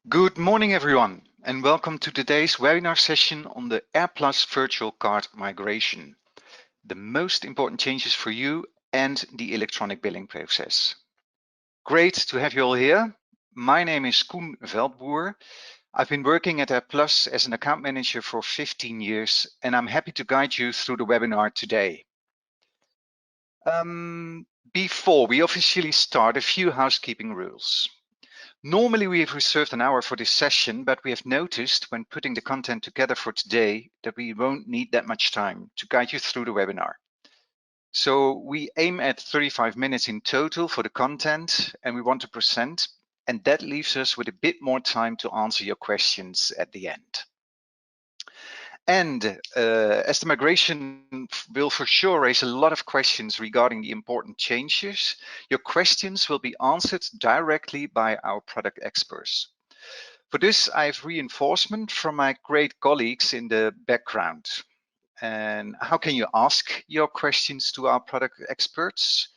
Good morning, everyone, and welcome to today's webinar session on the AirPlus Virtual Card Migration, the most important changes for you and the electronic billing process. Great to have you all here. My name is Koen Veldboer. I've been working at AirPlus as an account manager for 15 years, and I'm happy to guide you through the webinar today. Before we officially start, a few housekeeping rules. Normally we have reserved an hour for this session, but we have noticed when putting the content together for today that we won't need that much time to guide you through the webinar. So we aim at 35 minutes in total for the content and we want to present, and that leaves us with a bit more time to answer your questions at the end. And as the migration will for sure raise a lot of questions regarding the important changes, your questions will be answered directly by our product experts. For this, I have reinforcement from my great colleagues in the background. And how can you ask your questions to our product experts?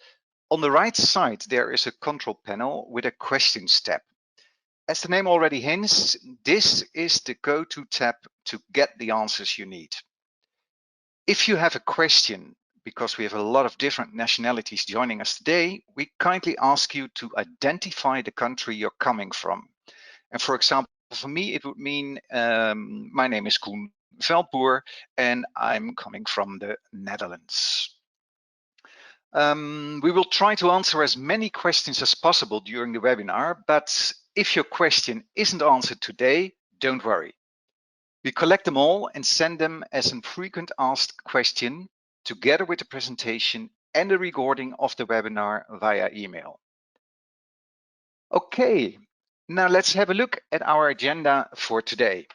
On the right side, there is a control panel with a questions tab. As the name already hints, this is the go-to tab to get the answers you need. If you have a question, because we have a lot of different nationalities joining us today, we kindly ask you to identify the country you're coming from. And for example, for me, it would mean my name is Koen Veldboer and I'm coming from the Netherlands. We will try to answer as many questions as possible during the webinar, but if your question isn't answered today, don't worry. We collect them all and send them as a frequent asked question together with the presentation and a recording of the webinar via email. Okay, now let's have a look at our agenda for today.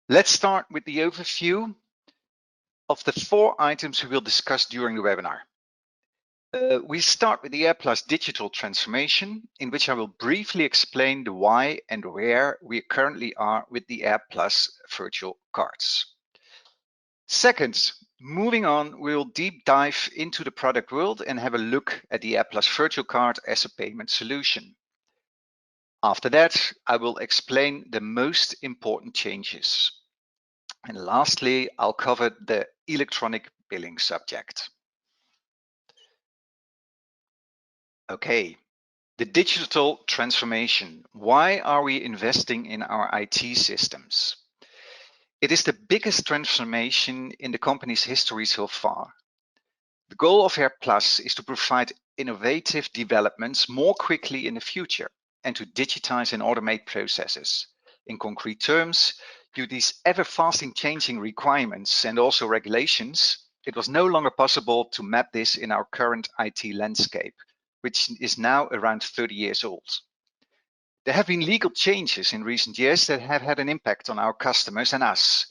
Let's start with the overview of the 4 items we will discuss during the webinar. We start with the AirPlus Digital Transformation, in which I will briefly explain the why and where we currently are with the AirPlus Virtual Cards. Second, moving on, we'll deep dive into the product world and have a look at the AirPlus Virtual Card as a payment solution. After that, I will explain the most important changes. And lastly, I'll cover the electronic billing subject. Okay, the digital transformation. Why are we investing in our IT systems? It is the biggest transformation in the company's history so far. The goal of AirPlus is to provide innovative developments more quickly in the future and to digitize and automate processes. In concrete terms, due to these ever-fasting changing requirements and also regulations, it was no longer possible to map this in our current IT landscape, which is now around 30 years old. There have been legal changes in recent years that have had an impact on our customers and us.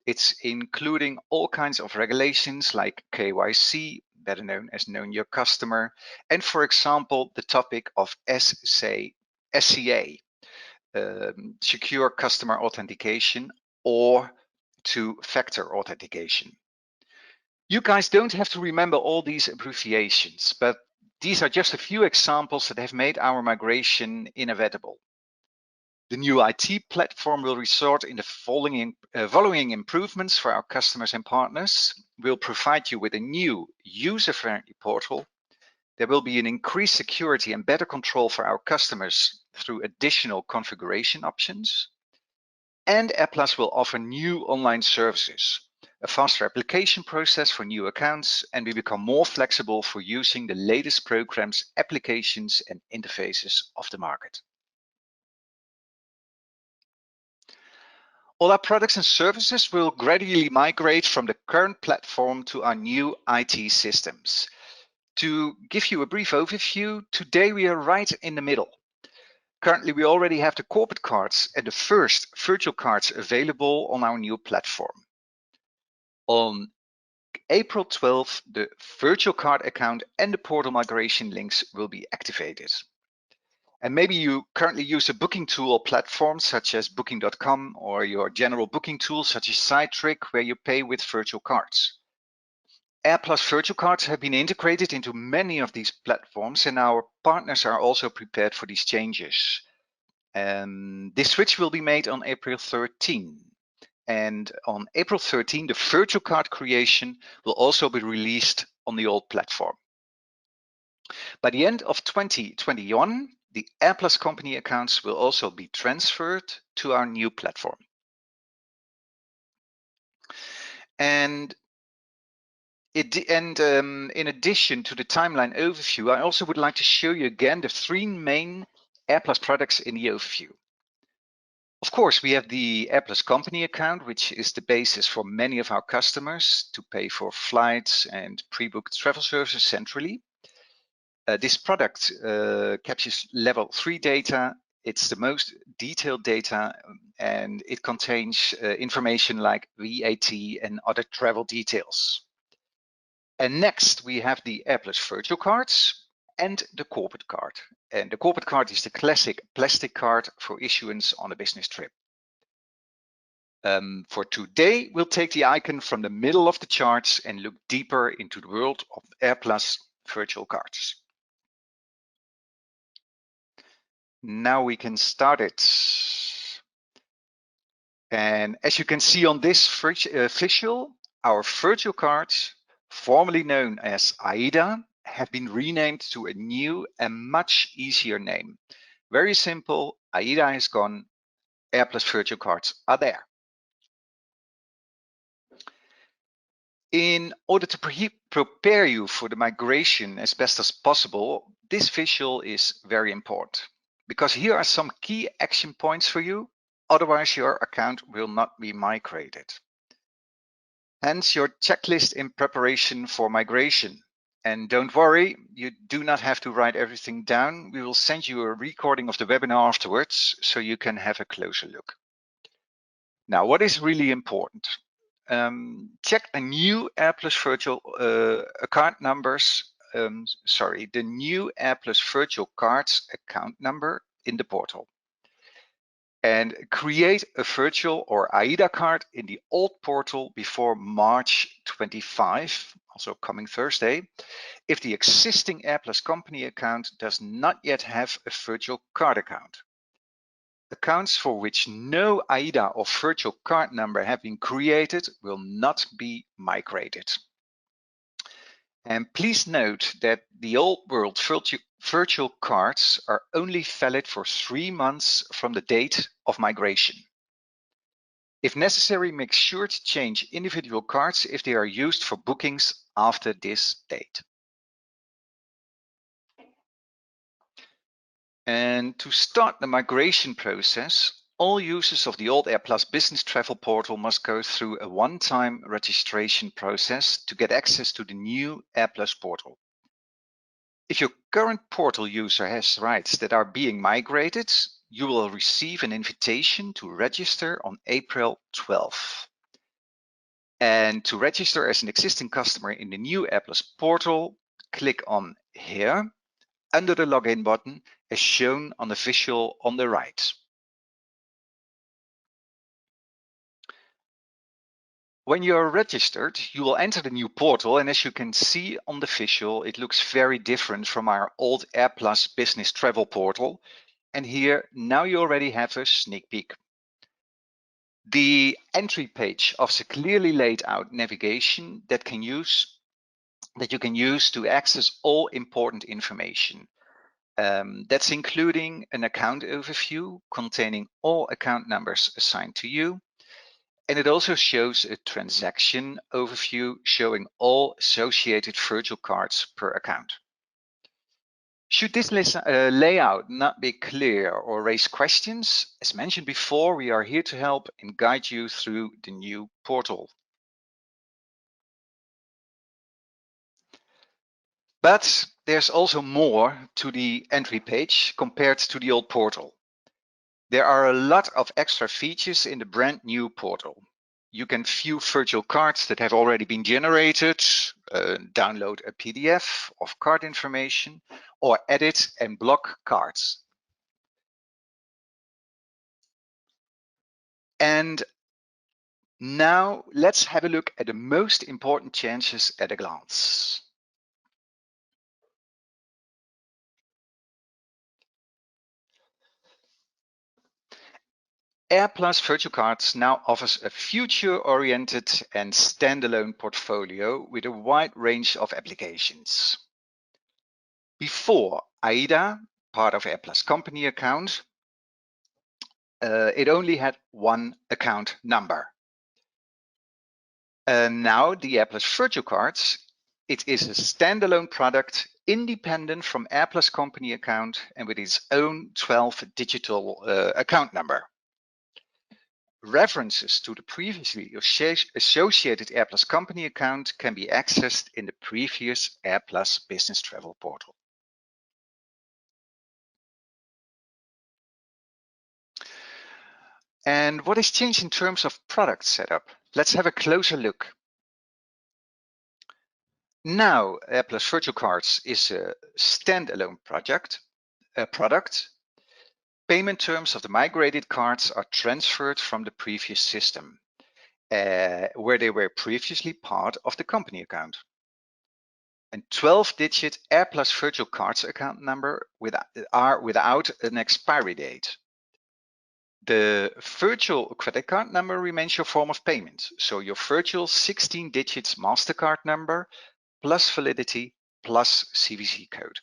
It's including all kinds of regulations like KYC, better known as Known Your Customer, and for example, the topic of SCA, Secure Customer Authentication or two-factor authentication. You guys don't have to remember all these abbreviations, but these are just a few examples that have made our migration inevitable. The new IT platform will result in the following improvements for our customers and partners. We'll provide you with a new user-friendly portal. There will be an increased security and better control for our customers through additional configuration options. And AirPlus will offer new online services, a faster application process for new accounts, and we become more flexible for using the latest programs, applications, and interfaces of the market. All our products and services will gradually migrate from the current platform to our new IT systems. To give you a brief overview, today we are right in the middle. Currently, we already have the corporate cards and the first virtual cards available on our new platform. On April 12th, the virtual card account and the portal migration links will be activated. And maybe you currently use a booking tool or platform such as booking.com or your general booking tool such as Citric, where you pay with virtual cards. AirPlus virtual cards have been integrated into many of these platforms and our partners are also prepared for these changes. This switch will be made on April 13. And on April 13, the virtual card creation will also be released on the old platform. By the end of 2021, the AirPlus company accounts will also be transferred to our new platform. And in addition to the timeline overview, I also would like to show you again the three main AirPlus products in the overview. Of course, we have the AirPlus company account, which is the basis for many of our customers to pay for flights and pre-booked travel services centrally. This product captures level 3 data. It's the most detailed data, and it contains information like VAT and other travel details. And next, we have the AirPlus Virtual Cards and the Corporate Card. And the Corporate Card is the classic plastic card for issuance on a business trip. For today, we'll take the icon from the middle of the charts and look deeper into the world of AirPlus Virtual Cards. Now we can start it. And as you can see on this visual, our virtual cards, formerly known as AIDA, have been renamed to a new and much easier name. Very simple, AIDA is gone, AirPlus Virtual Cards are there. In order to prepare you for the migration as best as possible, this visual is very important because here are some key action points for you. Otherwise, your account will not be migrated. Hence your checklist in preparation for migration. And don't worry, you do not have to write everything down. We will send you a recording of the webinar afterwards so you can have a closer look. Now, what is really important? Check a new AirPlus virtual account numbers. The new AirPlus virtual cards account number in the portal. And create a virtual or AIDA card in the old portal before March 25, also coming Thursday, if the existing AirPlus company account does not yet have a virtual card account. Accounts for which no AIDA or virtual card number have been created will not be migrated. And please note that the old world virtual cards are only valid for 3 months from the date of migration. If necessary, make sure to change individual cards if they are used for bookings after this date. And to start the migration process, all users of the old AirPlus Business Travel Portal must go through a one-time registration process to get access to the new AirPlus portal. If your current portal user has rights that are being migrated, you will receive an invitation to register on April 12th. And to register as an existing customer in the new AirPlus portal, click on here under the login button as shown on the visual on the right. When you are registered, you will enter the new portal, and as you can see on the visual, it looks very different from our old AirPlus Business Travel Portal. And here, now you already have a sneak peek. The entry page offers a clearly laid out navigation that you can use to access all important information. That's including an account overview containing all account numbers assigned to you. And it also shows a transaction overview showing all associated virtual cards per account. Should this layout not be clear or raise questions, as mentioned before, we are here to help and guide you through the new portal. But there's also more to the entry page compared to the old portal. There are a lot of extra features in the brand new portal. You can view virtual cards that have already been generated, download a PDF of card information, or edit and block cards. And now let's have a look at the most important changes at a glance. AirPlus Virtual Cards now offers a future-oriented and standalone portfolio with a wide range of applications. Before AIDA, part of AirPlus company account, it only had one account number. Now the AirPlus Virtual Cards, it is a standalone product independent from AirPlus company account and with its own 12 digital account number. References to the previously associated AirPlus company account can be accessed in the previous AirPlus Business Travel portal. And what has changed in terms of product setup? Let's have a closer look. Now, AirPlus Virtual Cards is a standalone product. Payment terms of the migrated cards are transferred from the previous system, where they were previously part of the company account. A 12-digit AirPlus Virtual Cards account number are without an expiry date. The virtual credit card number remains your form of payment, so your virtual 16 digits MasterCard number plus validity plus CVC code.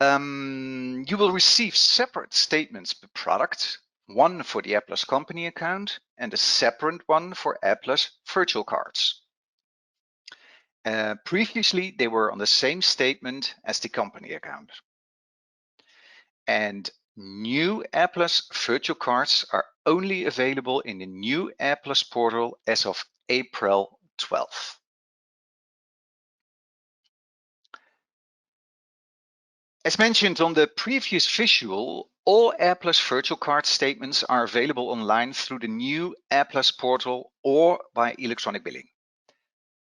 You will receive separate statements per product, one for the AirPlus company account and a separate one for AirPlus Virtual Cards. Previously, they were on the same statement as the company account. And new AirPlus Virtual Cards are only available in the new AirPlus portal as of April 12th. As mentioned on the previous visual, all AirPlus Virtual Card statements are available online through the new AirPlus portal or by electronic billing.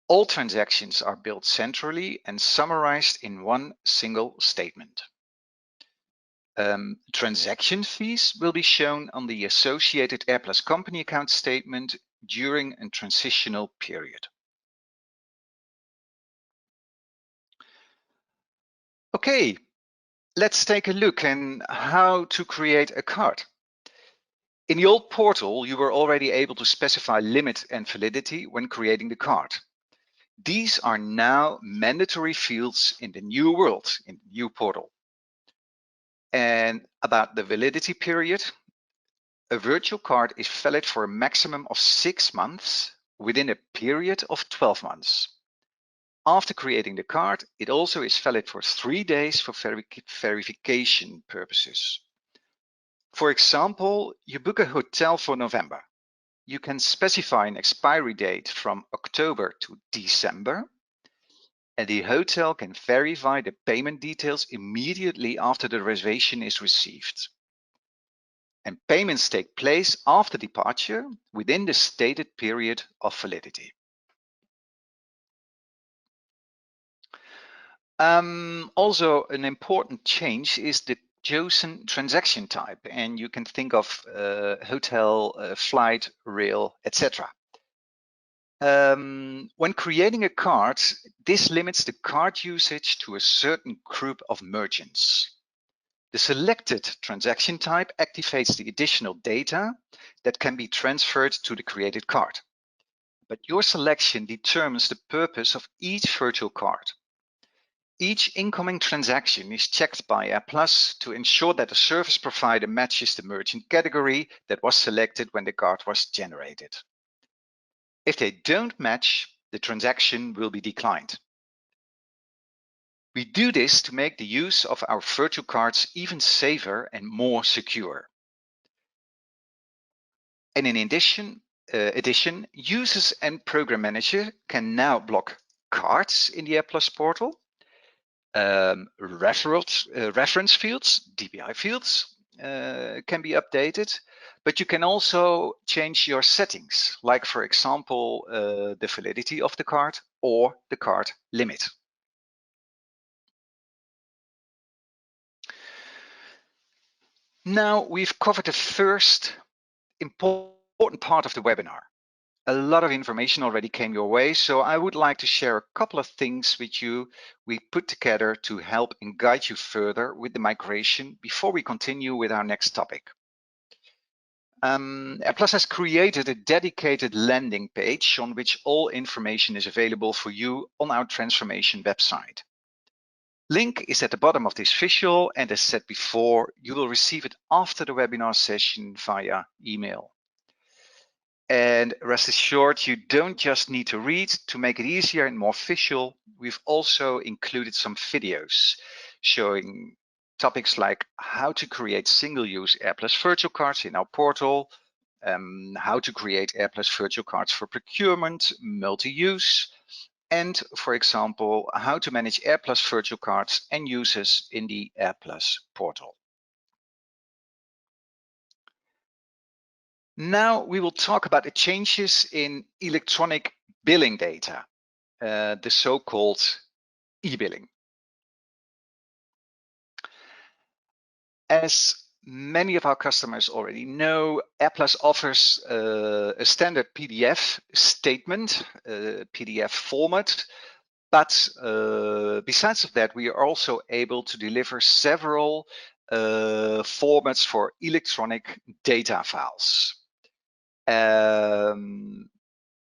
All transactions are billed centrally and summarized in one single statement. Transaction fees will be shown on the associated AirPlus company account statement during a transitional period. Okay, let's take a look at how to create a card. In the old portal, you were already able to specify limit and validity when creating the card. These are now mandatory fields in the new world, in the new portal. And about the validity period, a virtual card is valid for a maximum of 6 months within a period of 12 months. After creating the card, it also is valid for 3 days for verification purposes. For example, you book a hotel for November. You can specify an expiry date from October to December, and the hotel can verify the payment details immediately after the reservation is received. And payments take place after departure within the stated period of validity. Also, an important change is the chosen transaction type, and you can think of hotel, flight, rail, etc. When creating a card, this limits the card usage to a certain group of merchants. The selected transaction type activates the additional data that can be transferred to the created card. But your selection determines the purpose of each virtual card. Each incoming transaction is checked by AirPlus to ensure that the service provider matches the merchant category that was selected when the card was generated. If they don't match, the transaction will be declined. We do this to make the use of our virtual cards even safer and more secure. And in addition, users and program manager can now block cards in the AirPlus portal. Reference fields, DPI fields, can be updated, but you can also change your settings, like for example, the validity of the card or the card limit. Now we've covered the first important part of the webinar. A lot of information already came your way, so I would like to share a couple of things with you we put together to help and guide you further with the migration before we continue with our next topic. AirPlus has created a dedicated landing page on which all information is available for you on our transformation website. Link is at the bottom of this visual, and as said before, you will receive it after the webinar session via email. And rest assured, you don't just need to read. To make it easier and more visual, we've also included some videos showing topics like how to create single-use AirPlus virtual cards in our portal, how to create AirPlus virtual cards for procurement, multi-use, and, for example, how to manage AirPlus virtual cards and users in the AirPlus portal. Now we will talk about the changes in electronic billing data, the so-called eBilling. As many of our customers already know, AirPlus offers a standard PDF statement, PDF format. But besides of that, we are also able to deliver several formats for electronic data files.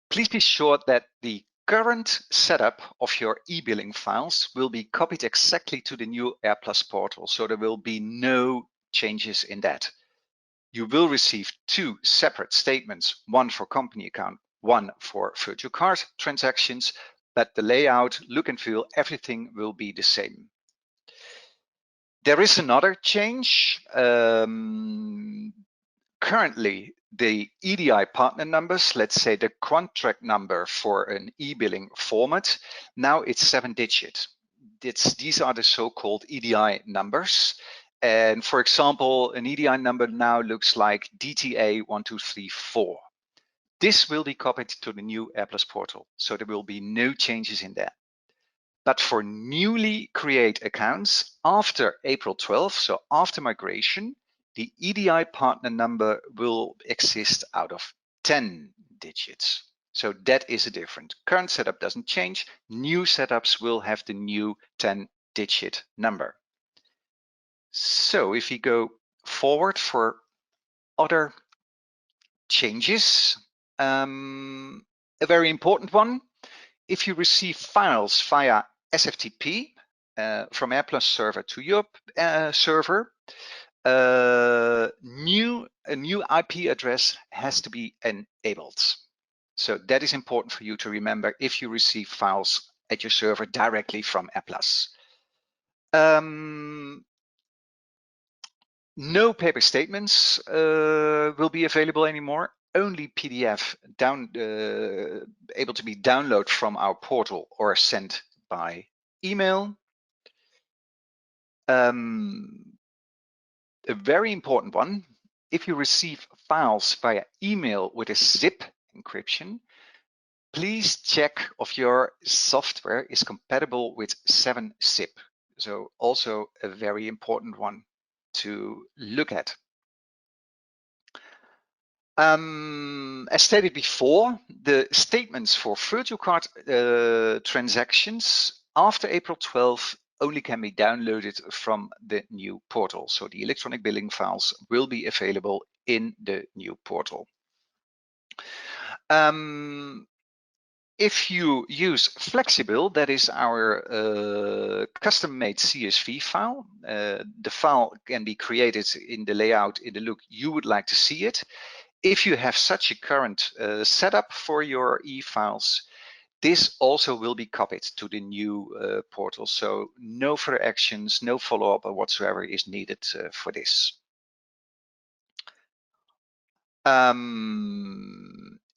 Please be sure that the current setup of your e-billing files will be copied exactly to the new AirPlus portal, so there will be no changes in that. You will receive two separate statements, one for company account, one for virtual card transactions, but the layout, look and feel, everything will be the same. There is another change. Currently, the EDI partner numbers, let's say the contract number for an e-billing format, now it's 7-digit. These are the so-called EDI numbers. And for example, an EDI number now looks like DTA 1234. This will be copied to the new AirPlus portal, so there will be no changes in that. But for newly created accounts after April 12th, so after migration, the EDI partner number will exist out of 10 digits. So that is a different. Current setup doesn't change. New setups will have the new 10-digit number. So if we go forward for other changes, a very important one, if you receive files via SFTP from AirPlus server to your server, a new IP address has to be enabled. So that is important for you to remember if you receive files at your server directly from AirPlus. No paper statements will be available anymore. Only PDF able to be downloaded from our portal or sent by email. A very important one, if you receive files via email with a zip encryption, please check if your software is compatible with 7-zip. So also a very important one to look at. As stated before, the statements for virtual card transactions after April 12th only can be downloaded from the new portal. So the electronic billing files will be available in the new portal. If you use Flexible, that is our custom-made CSV file. The file can be created in the layout, in the look you would like to see it. If you have such a current setup for your e-files, this also will be copied to the new portal. So no further actions, no follow-up or whatsoever is needed for this.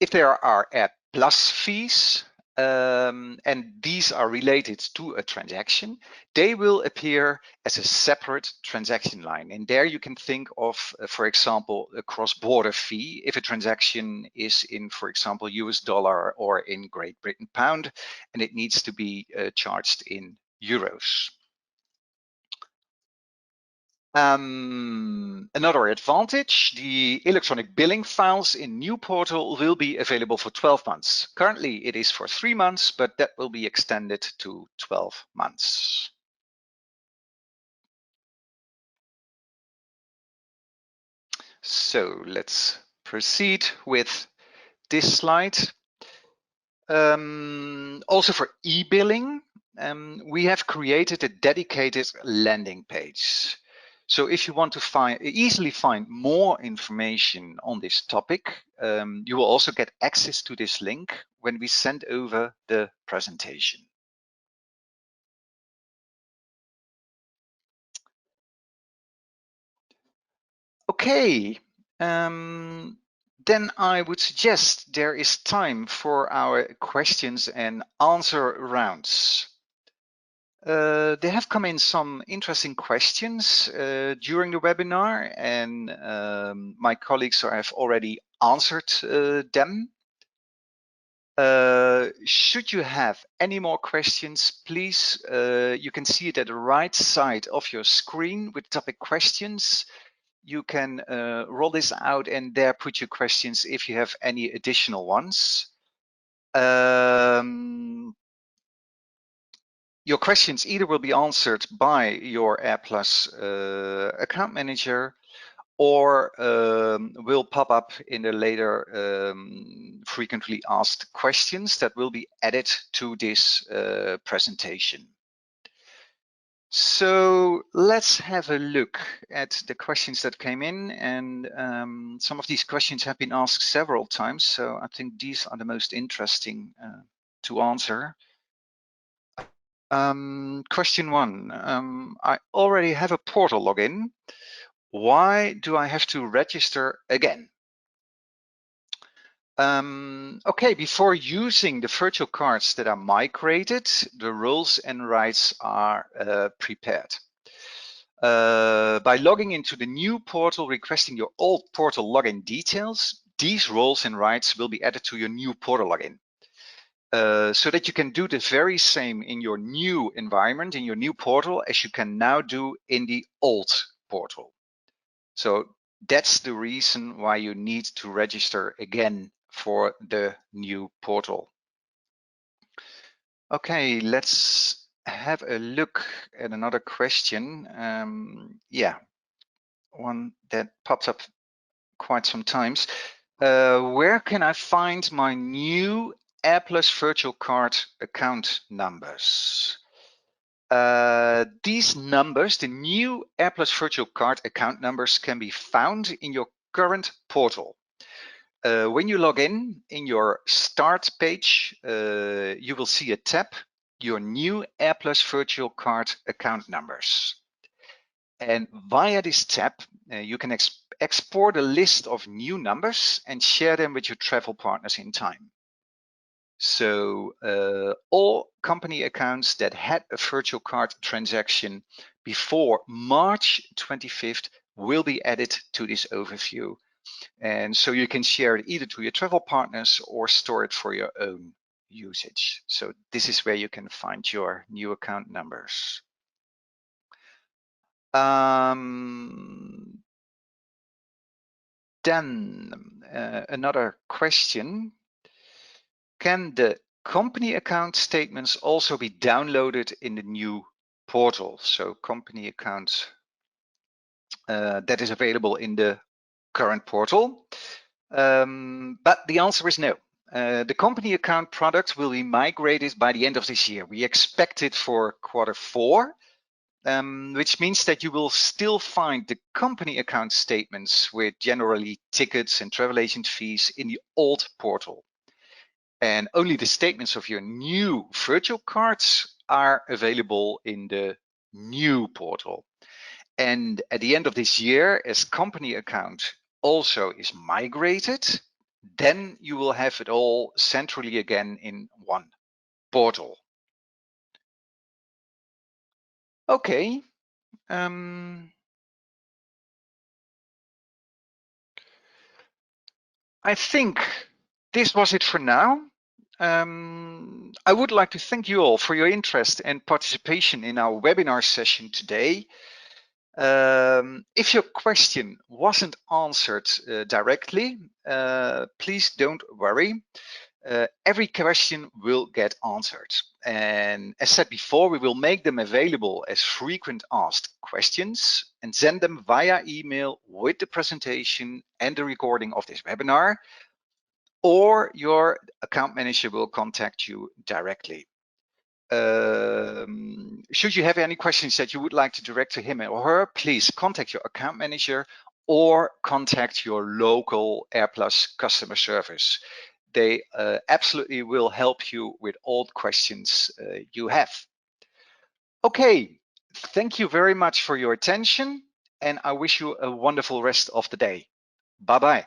If there are AirPlus fees, and these are related to a transaction, they will appear as a separate transaction line. And there you can think of, for example, a cross-border fee if a transaction is in, for example, US dollar or in Great Britain pound, and it needs to be charged in euros. Another advantage, the electronic billing files in new portal will be available for 12 months. Currently it is for 3 months, but that will be extended to 12 months. So let's proceed with this slide. Also for eBilling, we have created a dedicated landing page. So if you want to easily find more information on this topic, you will also get access to this link when we send over the presentation. Okay, then I would suggest there is time for our questions and answer rounds. There have come in some interesting questions during the webinar, and my colleagues have already answered them. Should you have any more questions, please, you can see it at the right side of your screen with topic questions. You can roll this out and there put your questions if you have any additional ones. Your questions either will be answered by your AirPlus account manager or will pop up in the later frequently asked questions that will be added to this presentation. So let's have a look at the questions that came in, and some of these questions have been asked several times, so I think these are the most interesting to answer. Question one, I already have a portal login. Why do I have to register again? Okay, before using the virtual cards that are migrated, the rules and rights are prepared. By logging into the new portal, requesting your old portal login details, these roles and rights will be added to your new portal login. So that you can do the very same in your new environment, in your new portal, as you can now do in the old portal. So that's the reason why you need to register again for the new portal. Okay, let's have a look at another question. Yeah, one that pops up quite some times. Where can I find my new AirPlus Virtual Card account numbers? These numbers, the new AirPlus Virtual Card account numbers, can be found in your current portal. When you log in your start page, you will see a tab, your new AirPlus Virtual Card account numbers. And via this tab, you can export a list of new numbers and share them with your travel partners in time. So all company accounts that had a virtual card transaction before March 25th will be added to this overview. And so you can share it either to your travel partners or store it for your own usage. So this is where you can find your new account numbers. Then another question. Can the company account statements also be downloaded in the new portal? So company accounts that is available in the current portal. But the answer is no. The company account product will be migrated by the end of this year. We expect it for Q4, which means that you will still find the company account statements with generally tickets and travel agent fees in the old portal. And only the statements of your new virtual cards are available in the new portal. And at the end of this year, as company account also is migrated, then you will have it all centrally again in one portal. Okay. I think this was it for now. I would like to thank you all for your interest and participation in our webinar session today. If your question wasn't answered directly, please don't worry. every question will get answered. And as said before, we will make them available as frequent asked questions and send them via email with the presentation and the recording of this webinar, or your account manager will contact you directly. Should you have any questions that you would like to direct to him or her, please contact your account manager or contact your local AirPlus customer service. They absolutely will help you with all questions you have. Okay, thank you very much for your attention, and I wish you a wonderful rest of the day. Bye-bye.